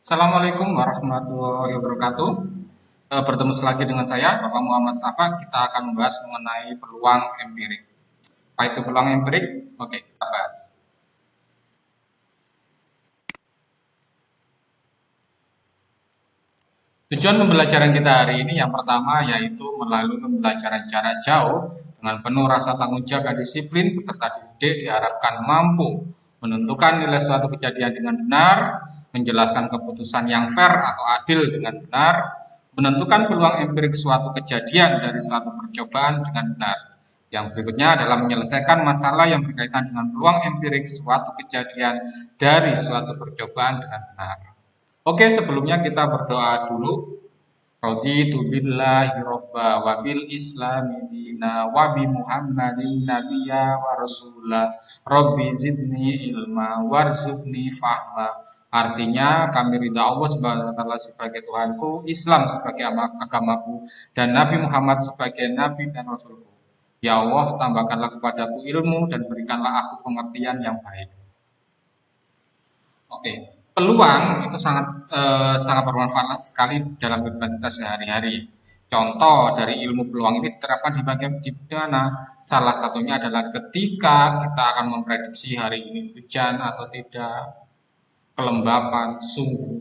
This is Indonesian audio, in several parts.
Assalamualaikum warahmatullahi wabarakatuh. Bertemu lagi dengan saya, Bapak Muhammad Safa. Kita akan membahas mengenai peluang empirik. Apa itu peluang empirik? Oke, kita bahas. Tujuan pembelajaran kita hari ini yang pertama yaitu melalui pembelajaran jarak jauh dengan penuh rasa tanggung jawab dan disiplin, peserta didik diharapkan mampu menentukan nilai suatu kejadian dengan benar, menjelaskan keputusan yang fair atau adil dengan benar, menentukan peluang empirik suatu kejadian dari suatu percobaan dengan benar. Yang berikutnya adalah menyelesaikan masalah yang berkaitan dengan peluang empirik suatu kejadian dari suatu percobaan dengan benar. Oke, sebelumnya kita berdoa dulu. Raditu billahi robba wa bil islami dina wa bi muhammadin nabiyya wa rasula rabbi zidni ilma warzuqni fahma. Artinya kami ridha Allah Subhanahu wa taala sebagai Tuhanku, Islam sebagai agamaku, dan Nabi Muhammad sebagai nabi dan rasulku. Ya Allah, tambahkanlah kepadaku ilmu dan berikanlah aku pengertian yang baik. Oke, peluang itu sangat bermanfaat sekali dalam kehidupan kita sehari-hari. Contoh dari ilmu peluang ini diterapkan di bagian di mana? Salah satunya adalah ketika kita akan memprediksi hari ini hujan atau tidak, kelembapan, suhu.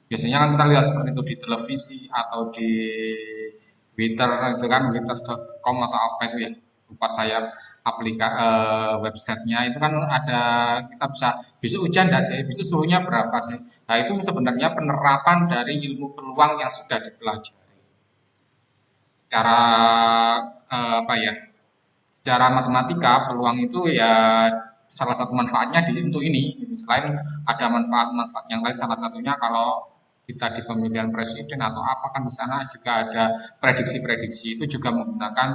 Biasanya kan kita lihat seperti itu di televisi atau di Twitter itu kan twitter.com atau apa itu ya, lupa saya websitenya itu kan ada, kita bisa besok hujan enggak sih, besok suhunya berapa sih. Nah itu sebenarnya penerapan dari ilmu peluang yang sudah dipelajari secara apa ya, secara matematika. Peluang itu ya salah satu manfaatnya untuk ini gitu. Selain ada manfaat-manfaat yang lain, salah satunya kalau kita di pemilihan presiden atau apa kan di sana juga ada prediksi-prediksi, itu juga menggunakan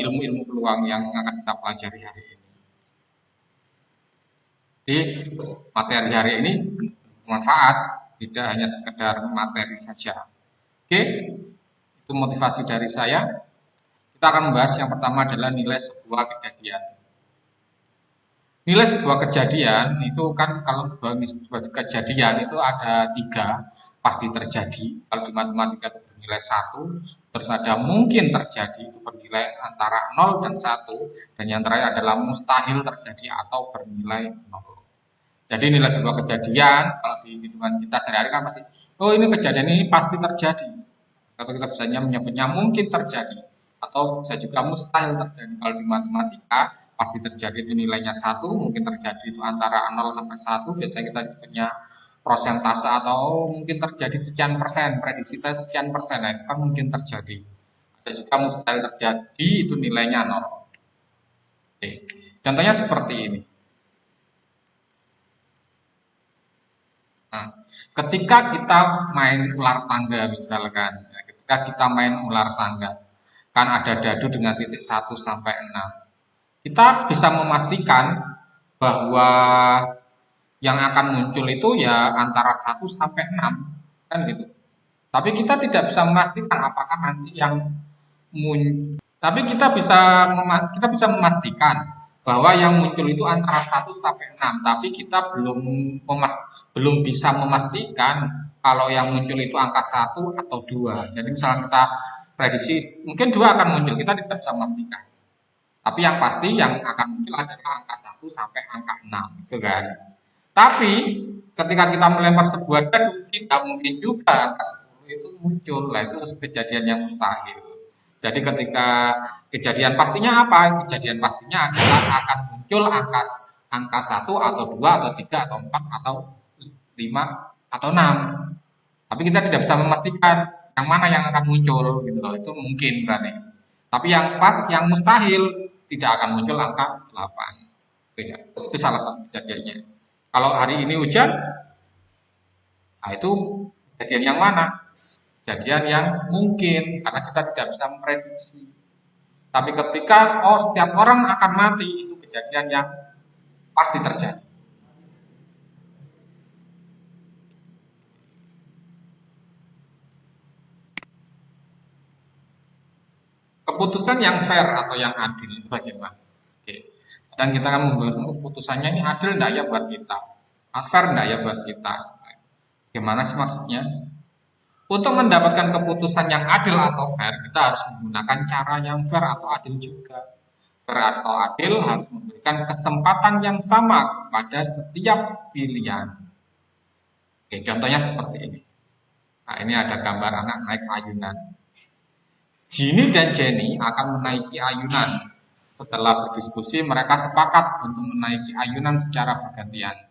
ilmu-ilmu peluang yang akan kita pelajari hari ini. Jadi materi hari ini bermanfaat, tidak hanya sekedar materi saja. Oke, itu motivasi dari saya. Kita akan membahas yang pertama adalah nilai sebuah kejadian. Nilai sebuah kejadian itu kan, kalau sebuah kejadian itu ada tiga pasti terjadi. Kalau di matematika itu bernilai satu, terus ada mungkin terjadi itu bernilai antara 0 dan 1, dan yang terakhir adalah mustahil terjadi atau bernilai 0. Jadi nilai sebuah kejadian kalau di hitungan kita sehari-hari kan pasti, oh ini kejadian ini pasti terjadi. Atau kita bisa menyebutnya mungkin terjadi, atau bisa juga mustahil terjadi. Kalau di matematika pasti terjadi itu nilainya satu, mungkin terjadi itu antara 0 sampai 1, biasanya kita sebutnya prosentase, atau mungkin terjadi sekian persen, prediksi saya sekian persen, nah itu kan mungkin terjadi. Ada juga mustahil terjadi, itu nilainya 0. Oke. Contohnya seperti ini. Nah, ketika kita main ular tangga misalkan, ketika kita main ular tangga, kan ada dadu dengan titik 1 sampai 6. Kita bisa memastikan bahwa yang akan muncul itu ya antara 1 sampai 6, kan gitu. Tapi kita tidak bisa memastikan apakah nanti yang tapi kita bisa memastikan bahwa yang muncul itu antara 1 sampai 6, tapi kita belum bisa memastikan kalau yang muncul itu angka 1 atau 2. Jadi misalnya kita prediksi mungkin 2 akan muncul, kita tidak bisa memastikan. Tapi yang pasti yang akan muncul adalah angka 1 sampai angka 6, gitu kan. Tapi ketika kita melempar sebuah dadu, tidak mungkin juga angka 10 itu muncul. Nah, itu kejadian yang mustahil. Jadi ketika kejadian pastinya apa? Kejadian pastinya adalah akan muncul angka 1 atau 2 atau 3 atau 4 atau 5 atau 6. Tapi kita tidak bisa memastikan yang mana yang akan muncul gitu loh. Itu mungkin berarti. Tapi yang mustahil tidak akan muncul angka 8. Itu salah satu kejadiannya. Kalau hari ini hujan, nah itu kejadian yang mana? Kejadian yang mungkin, karena kita tidak bisa memprediksi. Tapi ketika setiap orang akan mati, itu kejadian yang pasti terjadi. Keputusan yang fair atau yang adil itu bagaimana? Oke. Dan kita akan membuat keputusannya ini adil enggak ya buat kita? Fair enggak ya buat kita? Gimana sih maksudnya? Untuk mendapatkan keputusan yang adil atau fair, kita harus menggunakan cara yang fair atau adil juga. Fair atau adil harus memberikan kesempatan yang sama kepada setiap pilihan. Oke, contohnya seperti ini. Nah, ini ada gambar anak naik ayunan. Ginny dan Jenny akan menaiki ayunan. Setelah berdiskusi, mereka sepakat untuk menaiki ayunan secara bergantian.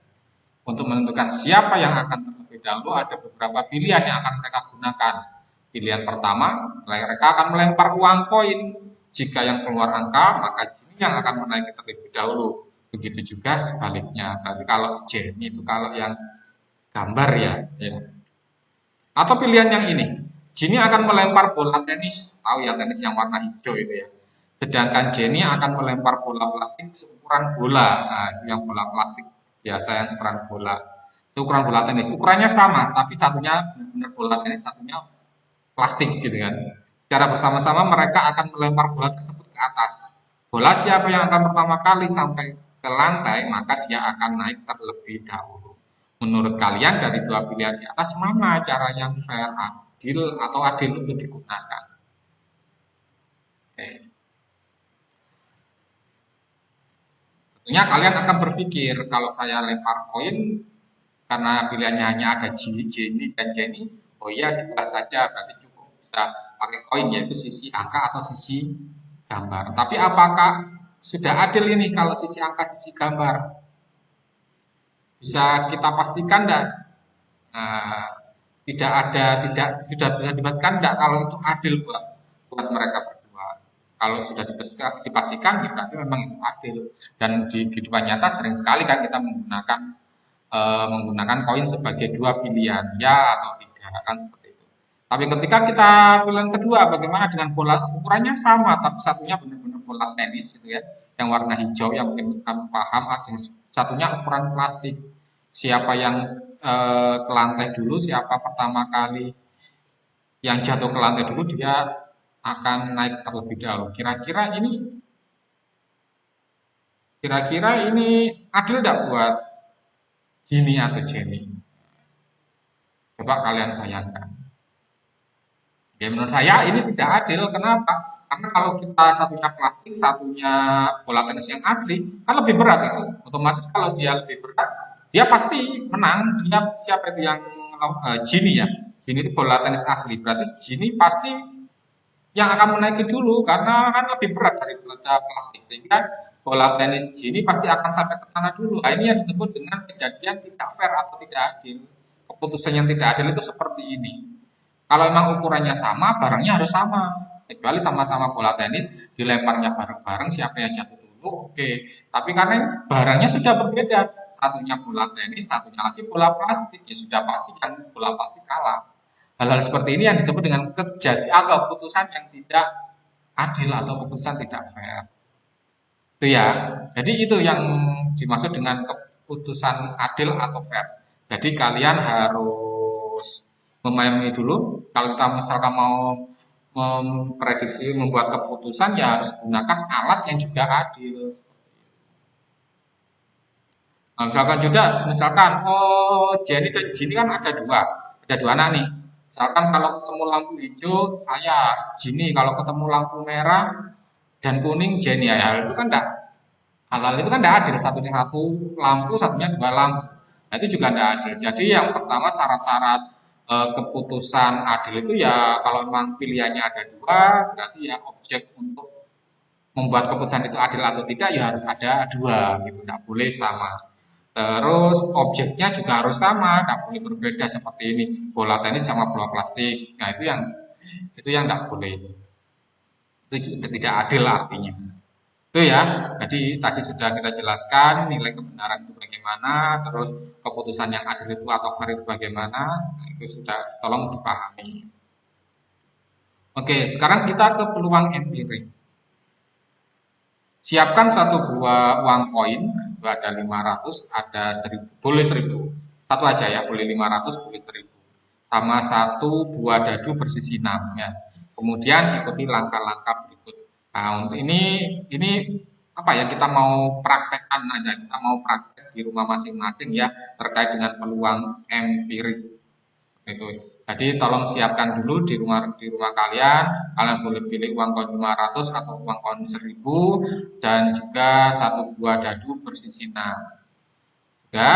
Untuk menentukan siapa yang akan terlebih dahulu, ada beberapa pilihan yang akan mereka gunakan. Pilihan pertama, mereka akan melempar uang koin. Jika yang keluar angka, maka Jenny yang akan menaiki terlebih dahulu. Begitu juga sebaliknya. Berarti kalau Jenny itu kalau yang gambar ya. Atau pilihan yang ini, Jenny akan melempar bola tenis, tahu ya tenis yang warna hijau itu ya. Sedangkan Jenny akan melempar bola plastik seukuran bola. Nah, itu yang bola plastik biasa yang ukuran bola. Seukuran bola tenis. Ukurannya sama, tapi satunya benar bola tenis, satunya plastik gitu kan. Secara bersama-sama mereka akan melempar bola tersebut ke atas. Bola siapa yang akan pertama kali sampai ke lantai, maka dia akan naik terlebih dahulu. Menurut kalian dari dua pilihan di atas mana cara yang fair, adil atau adil untuk digunakan? Oke. Tentunya kalian akan berpikir kalau saya lempar koin karena pilihannya hanya ada Jenny dan Jenny, oh iya dua saja berarti cukup bisa pakai koin yaitu sisi angka atau sisi gambar. Tapi apakah sudah adil ini kalau sisi angka sisi gambar? Bisa kita pastikan enggak? Nah, tidak ada, tidak sudah bisa dipastikan enggak kalau itu adil buat mereka berdua. Kalau sudah dipastikan, ya berarti memang itu adil. Dan di kehidupan nyata sering sekali kan kita menggunakan koin sebagai dua pilihan, ya atau tidak kan seperti itu. Tapi ketika kita pilihan kedua, bagaimana dengan bola ukurannya sama, tapi satunya benar-benar bola tenis itu ya, yang warna hijau yang mungkin kamu paham, satunya ukuran plastik. Siapa yang ke lantai dulu, siapa pertama kali yang jatuh ke lantai dulu, dia akan naik terlebih dahulu. Kira-kira ini adil tidak buat Gini atau Jenny? Coba kalian bayangkan. Ya menurut saya ini tidak adil. Kenapa? Karena kalau kita satunya plastik, satunya bola tenis yang asli, kan lebih berat itu. Otomatis kalau dia lebih berat, dia pasti menang. Dia siapa itu yang Gini ya? Gini itu bola tenis asli. Berarti Gini pasti yang akan menaiki dulu karena kan lebih berat daripada plastik. Sehingga bola tenis Gini pasti akan sampai ke tanah dulu. Nah, ini yang disebut dengan kejadian tidak fair atau tidak adil. Keputusan yang tidak adil itu seperti ini. Kalau memang ukurannya sama, barangnya harus sama. Kecuali sama-sama bola tenis, dilemparnya bareng-bareng, siapa yang jatuh dulu, oke. Tapi karena barangnya sudah berbeda, satunya bola tenis, satunya lagi bola plastik, ya sudah pasti yang bola plastik kalah. Hal-hal seperti ini yang disebut dengan kejadian atau keputusan yang tidak adil atau keputusan tidak fair. Itu ya. Jadi itu yang dimaksud dengan keputusan adil atau fair. Jadi kalian harus memahami dulu kalau kita misalkan mau memprediksi membuat keputusan ya harus gunakan alat yang juga adil. Nah, misalkan oh Jenny dan Jenny kan ada dua anak nih. Misalkan kalau ketemu lampu hijau saya Jenny, kalau ketemu lampu merah dan kuning Jenny ya itu kan enggak halal itu kan tidak adil satunya satu lampu satunya dua lampu nah itu juga tidak adil jadi yang pertama syarat-syarat keputusan adil itu ya kalau memang pilihannya ada dua berarti ya objek untuk membuat keputusan itu adil atau tidak ya harus ada dua gitu tidak boleh sama terus objeknya juga harus sama tidak boleh berbeda seperti ini bola tenis sama bola plastik nah itu yang tidak boleh itu tidak adil artinya itu ya, jadi tadi sudah kita jelaskan nilai kebenaran itu bagaimana, terus keputusan yang adil itu atau fair itu bagaimana, nah, itu sudah tolong dipahami. Oke, sekarang kita ke peluang empirik. Siapkan satu buah uang koin, itu ada 500, ada 1000, boleh 1000. Satu aja ya, boleh 500, boleh 1000. Sama satu buah dadu bersisi 6 ya. Kemudian ikuti langkah-langkah berikut. Nah, untuk ini apa ya kita mau praktekkan aja, kita mau praktek di rumah masing-masing ya terkait dengan peluang empirik. Itu. Jadi tolong siapkan dulu di rumah kalian. Kalian boleh pilih uang koin 500 atau uang koin 1000 dan juga satu buah dadu bersisi 6. Ya,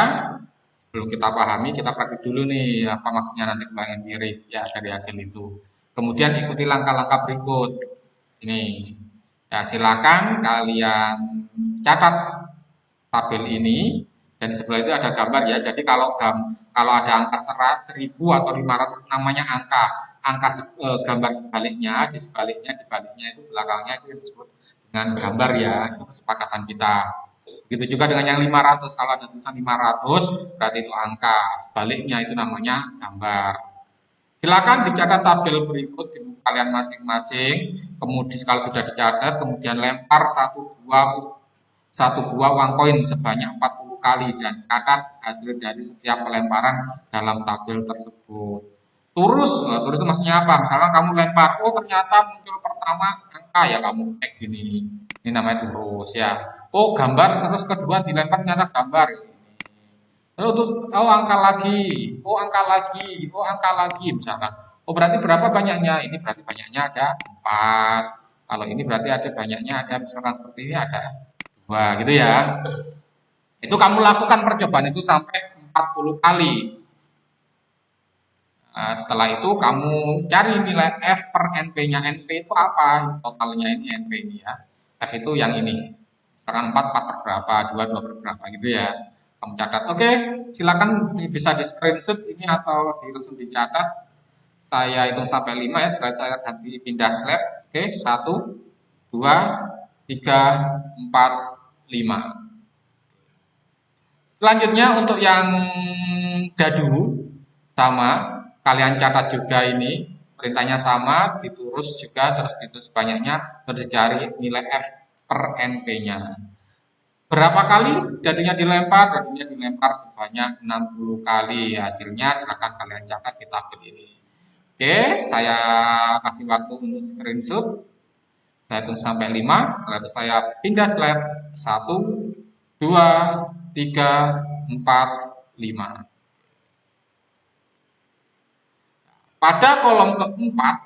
belum kita pahami, kita praktik dulu nih apa maksudnya nanti uang empirik ya dari hasil itu. Kemudian ikuti langkah-langkah berikut. Ini. Ya, silakan kalian catat tabel ini dan di sebelah itu ada gambar ya. Jadi kalau ada angka 1000 atau 500 namanya angka gambar sebaliknya, di baliknya itu belakangnya itu yang disebut dengan gambar ya. Itu kesepakatan kita. Begitu juga dengan yang 500. Kalau ada tulisan 500 berarti itu angka. Sebaliknya itu namanya gambar. Silakan dicatat tabel berikut di buku kalian masing-masing. Kemudian kalau sudah dicatat, kemudian lempar satu buah uang koin sebanyak 40 kali dan catat hasil dari setiap pelemparan dalam tabel tersebut. Turus itu maksudnya apa? Misalkan kamu lempar, oh ternyata muncul pertama angka ya kamu cek gini. Ini namanya turus ya. Oh gambar terus kedua dilempar ternyata gambar. Lalu oh angka lagi, oh angka lagi, oh angka lagi misalkan. Oh berarti berapa banyaknya? Ini berarti banyaknya ada 4. Kalau ini berarti ada banyaknya ada misalkan seperti ini ada 2 gitu ya. Itu kamu lakukan percobaan itu sampai 40 kali. Nah, setelah itu kamu cari nilai F per NP-nya. NP itu apa? Totalnya ini NP ini ya. F itu yang ini. Misalkan 4 per berapa, 2 per berapa gitu ya. Kamu catat. Oke, silakan bisa di screenshot ini atau langsung dicatat. Saya hitung sampai 5 ya, setelah saya ganti pindah slide. Oke, 1, 2, 3, 4, 5. Selanjutnya untuk yang dadu sama, kalian catat juga ini. Perintahnya sama, diturus juga, terus diturus banyaknya, terus dicari nilai F per NP-nya. Berapa kali dadunya dilempar? Dadunya dilempar sebanyak 60 kali. Hasilnya silahkan kalian catat di tabel ini. Oke, saya kasih waktu untuk screenshot. Saya hitung sampai 5. Setelah itu saya pindah slide. 1, 2, 3, 4, 5. Pada kolom keempat,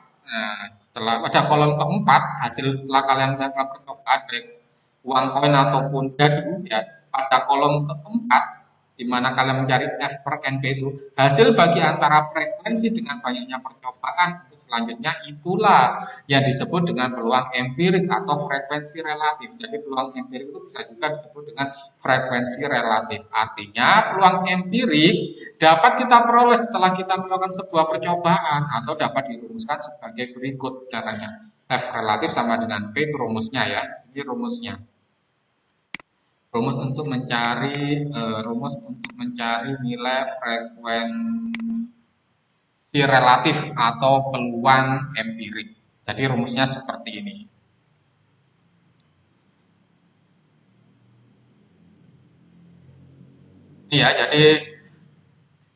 pada kolom keempat hasil setelah kalian melakukan percobaan baik uang koin ataupun dadu ya, pada kolom keempat di mana kalian mencari F per NP itu hasil bagi antara frekuensi dengan banyaknya percobaan selanjutnya itulah yang disebut dengan peluang empirik atau frekuensi relatif. Jadi peluang empirik itu bisa juga disebut dengan frekuensi relatif. Artinya peluang empirik dapat kita peroleh setelah kita melakukan sebuah percobaan atau dapat dirumuskan sebagai berikut caranya. F relatif sama dengan P itu rumusnya ya. Ini rumusnya. Rumus untuk mencari nilai frekuensi relatif atau peluang empirik. Jadi rumusnya seperti ini. Iya, jadi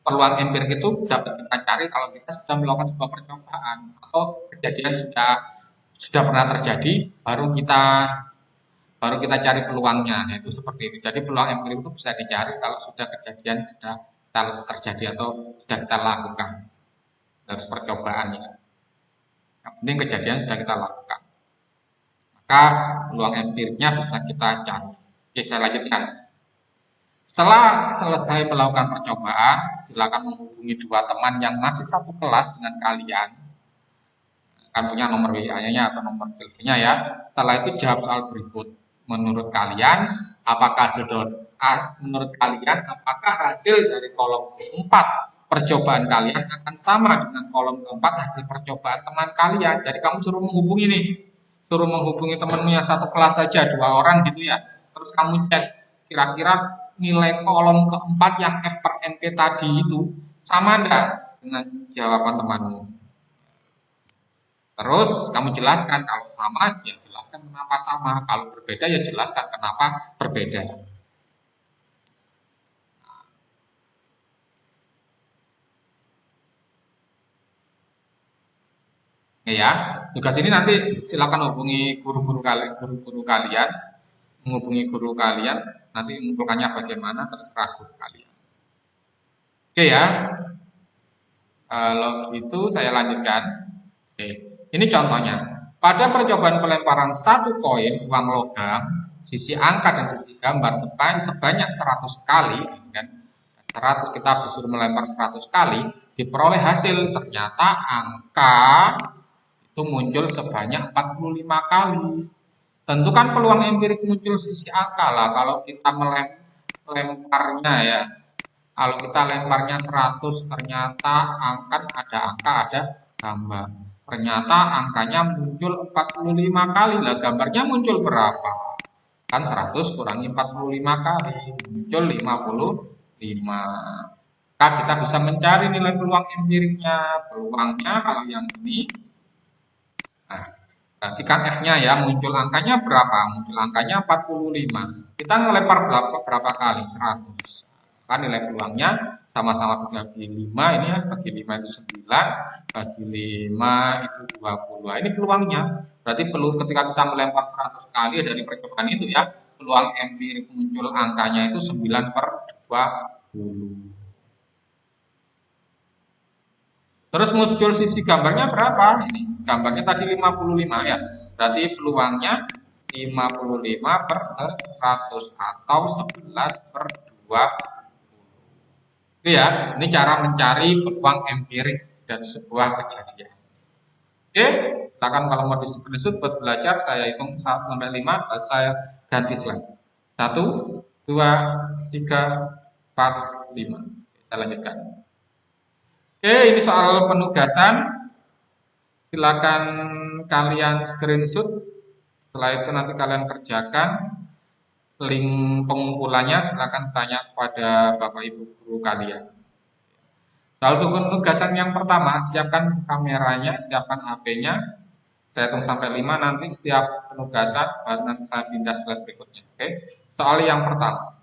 peluang empirik itu dapat kita cari kalau kita sudah melakukan sebuah percobaan atau kejadian sudah pernah terjadi, baru kita cari peluangnya, yaitu seperti itu. Jadi peluang empirik itu bisa dicari kalau sudah kejadian sudah terjadi atau sudah kita lakukan. Harus percobaan ya. Yang penting kejadian sudah kita lakukan. Maka peluang empiriknya bisa kita cari. Oke, saya lanjutkan. Setelah selesai melakukan percobaan, silakan menghubungi 2 teman yang masih satu kelas dengan kalian. Kan punya nomor WA-nya atau nomor teleponnya ya. Setelah itu jawab soal berikut. Menurut kalian, apakah hasil dari kolom keempat percobaan kalian akan sama dengan kolom keempat hasil percobaan teman kalian? Jadi kamu suruh menghubungi temanmu yang satu kelas saja 2 orang gitu ya. Terus kamu cek kira-kira nilai kolom keempat yang F per NP tadi itu sama enggak dengan jawaban temanmu? Terus kamu jelaskan kalau sama, ya jelaskan kenapa sama. Kalau berbeda, ya jelaskan kenapa berbeda. Ya, tugas ini nanti silakan hubungi guru-guru kalian, menghubungi guru kalian, nanti mengumpulkannya bagaimana terserah guru kalian. Oke ya. Kalau gitu saya lanjutkan. Oke, ini contohnya. Pada percobaan pelemparan satu koin uang logam, sisi angka dan sisi gambar sebanyak 100 kali, kan? 100 kita disuruh melempar 100 kali, diperoleh hasil ternyata angka itu muncul sebanyak 45 kali. Tentukan peluang empirik muncul sisi angka lah kalau kita melemparnya ya. Kalau kita lemparnya 100 ternyata ada angka, ada gambar. Ternyata angkanya muncul 45 kali. Lah gambarnya muncul berapa? Kan 100 kurangi 45 kali. Muncul 55. Maka kita bisa mencari nilai peluang empiriknya. Peluangnya kalau yang ini. Nah, berarti kan F-nya ya, muncul angkanya berapa? Muncul angkanya 45. Kita ngelempar berapa kali? 100. Kan nilai peluangnya sama-sama bagi 5, ini ya, bagi 5 itu 9, bagi 5 itu 20. Nah, ini peluangnya. Berarti ketika kita melempar 100 kali dari percobaan itu ya, peluang empirik muncul angkanya itu 9/20. Terus muncul sisi gambarnya berapa? Ini gambarnya tadi 55 ya. Berarti peluangnya 55/100 atau 11/20. Itu ya, ini cara mencari peluang empirik dan sebuah kejadian. Oke, silakan kalau mau di screenshot buat belajar, saya hitung 1 sampai 5, saya ganti slide. 1, 2, 3, 4, 5. Saya lanjutkan. Oke, ini soal penugasan. Silakan kalian screenshot. Setelah itu nanti kalian kerjakan. Link pengumpulannya silakan tanya kepada Bapak Ibu guru kalian. Soal penugasan yang pertama, siapkan kameranya, siapkan HP-nya. Saya hitung sampai 5, nanti setiap penugasan baru nanti saya pindah slide berikutnya. Oke. Soal yang pertama.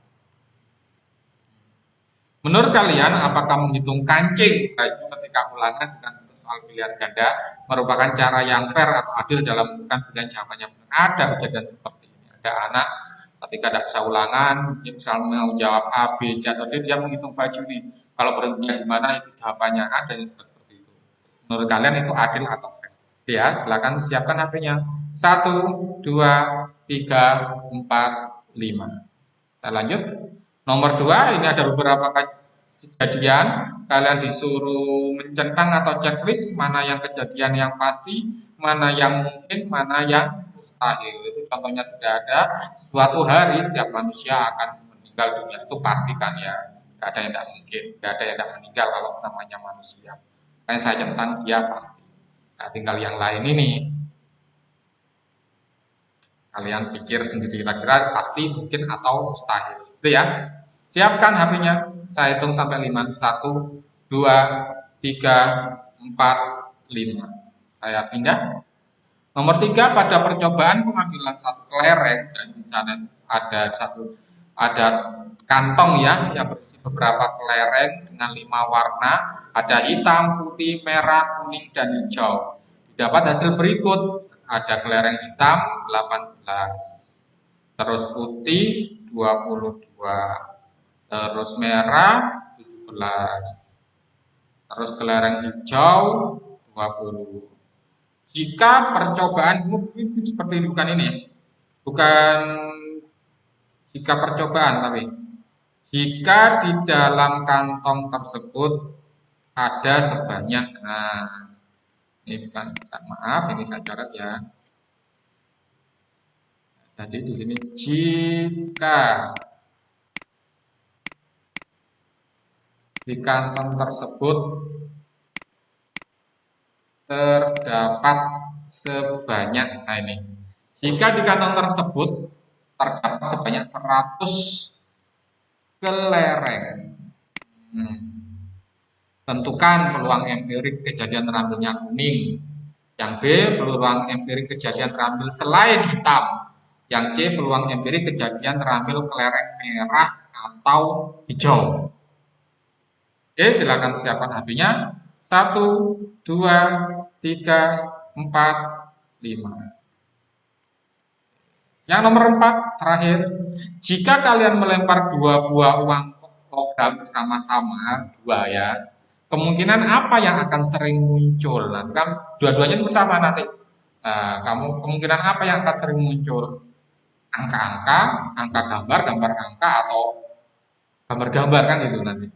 Menurut kalian, apakah menghitung kancing baju ketika ulangan dengan bentuk soal pilihan ganda merupakan cara yang fair atau adil dalam menentukan pilihan jawabannya? Ada kejadian seperti ini. Ada anak ketika tidak bisa ulangan, misalnya mau jawab A, B, C, atau D, dia menghitung baju nih. Kalau berhentinya di mana itu jawabannya ada yang seperti itu. Menurut kalian itu adil atau fair? Ya, silakan siapkan HP-nya. 1, 2, 3, 4, 5. Kita lanjut. Nomor 2, ini ada beberapa kejadian. Kalian disuruh mencentang atau checklist mana yang kejadian yang pasti, mana yang mungkin, mana yang mustahil. Itu contohnya sudah ada. Suatu hari setiap manusia akan meninggal dunia. Itu pastikan ya. Tidak ada yang tidak mungkin. Tidak ada yang tidak meninggal kalau namanya manusia. Makanya saya centang dia pasti. Nah, tinggal yang lain ini. Kalian pikir sendiri kira-kira pasti, mungkin, atau mustahil. Itu ya. Siapkan HP-nya. Saya hitung sampai 5. 1, 2, 3, 4, 5. Saya pindah. Nomor 3, pada percobaan pengambilan satu kelereng dan di sana ada kantong ya yang berisi beberapa kelereng dengan 5 warna, ada hitam, putih, merah, kuning, dan hijau. Didapat hasil berikut. Ada kelereng hitam 18, terus putih 22, terus merah 17, terus kelereng hijau 20. Jika percobaan mungkin seperti ini, bukan ini, bukan jika percobaan, tapi jika di dalam kantong tersebut ada sebanyak, nah ini bukan, maaf, ini saya coret ya. Jadi di sini jika di kantong tersebut terdapat sebanyak, nah ini, jika di kantong tersebut terdapat sebanyak 100 kelereng, tentukan peluang empirik kejadian terambilnya kuning. Yang B, peluang empirik kejadian terambil selain hitam. Yang C, peluang empirik kejadian terambil kelereng merah atau hijau. Oke, silakan siapkan HP-nya. 1, 2, 3, 4, 5. Yang nomor 4, terakhir. Jika kalian melempar 2 buah uang logam bersama-sama, 2 ya, kemungkinan apa yang akan sering muncul. Nah, kan dua-duanya itu sama nanti. Nah, kamu kemungkinan apa yang akan sering muncul? Angka-angka, angka gambar, gambar angka, atau gambar-gambar kan itu nanti.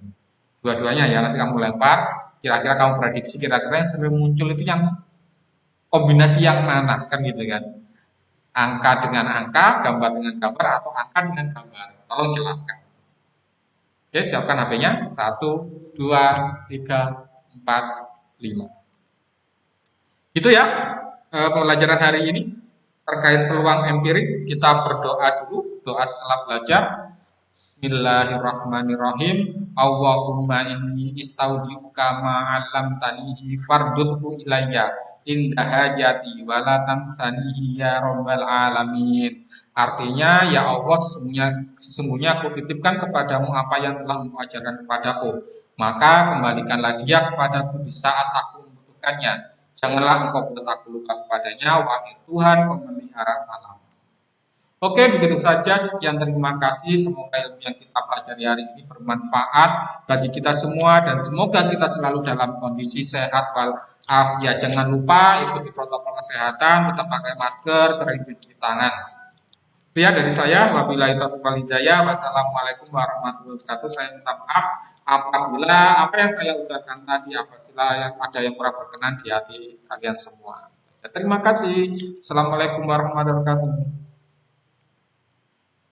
Dua-duanya ya, nanti kamu lempar, kira-kira kamu prediksi kira-kira yang sering muncul itu yang kombinasi yang mana kan gitu kan. Angka dengan angka, gambar dengan gambar, atau angka dengan gambar. Tolong jelaskan. Oke, siapkan HP-nya. 1, 2, 3, 4, 5. Itu ya pembelajaran hari ini terkait peluang empirik. Kita berdoa dulu, doa setelah belajar. Bismillahirrahmanirrahim. Allahumma inni istaudiuka ma'alam tanihi farduthu ilayya indah hajati walatan sanihi ya rabbal alamin. Artinya, ya Allah, sesungguhnya aku titipkan kepadamu apa yang telah Engkau ajarkan kepadaku. Maka kembalikanlah dia kepadaku di saat aku membutuhkannya. Janganlah Engkau buat aku lupa kepadanya, wahai Tuhan pemelihara alam. Oke, begitu saja. Sekian, terima kasih. Semoga ilmu yang kita pelajari hari ini bermanfaat bagi kita semua dan semoga kita selalu dalam kondisi sehat walafiat. Jangan lupa ikuti protokol kesehatan, tetap pakai masker, sering cuci tangan. Ya, dari saya, wabillahi taufiq wal hidayah. Wassalamualaikum warahmatullahi wabarakatuh. Saya minta maaf apabila apa yang saya ucapkan tadi apabila ada yang kurang berkenan di hati kalian semua. Ya, terima kasih. Assalamualaikum warahmatullahi wabarakatuh.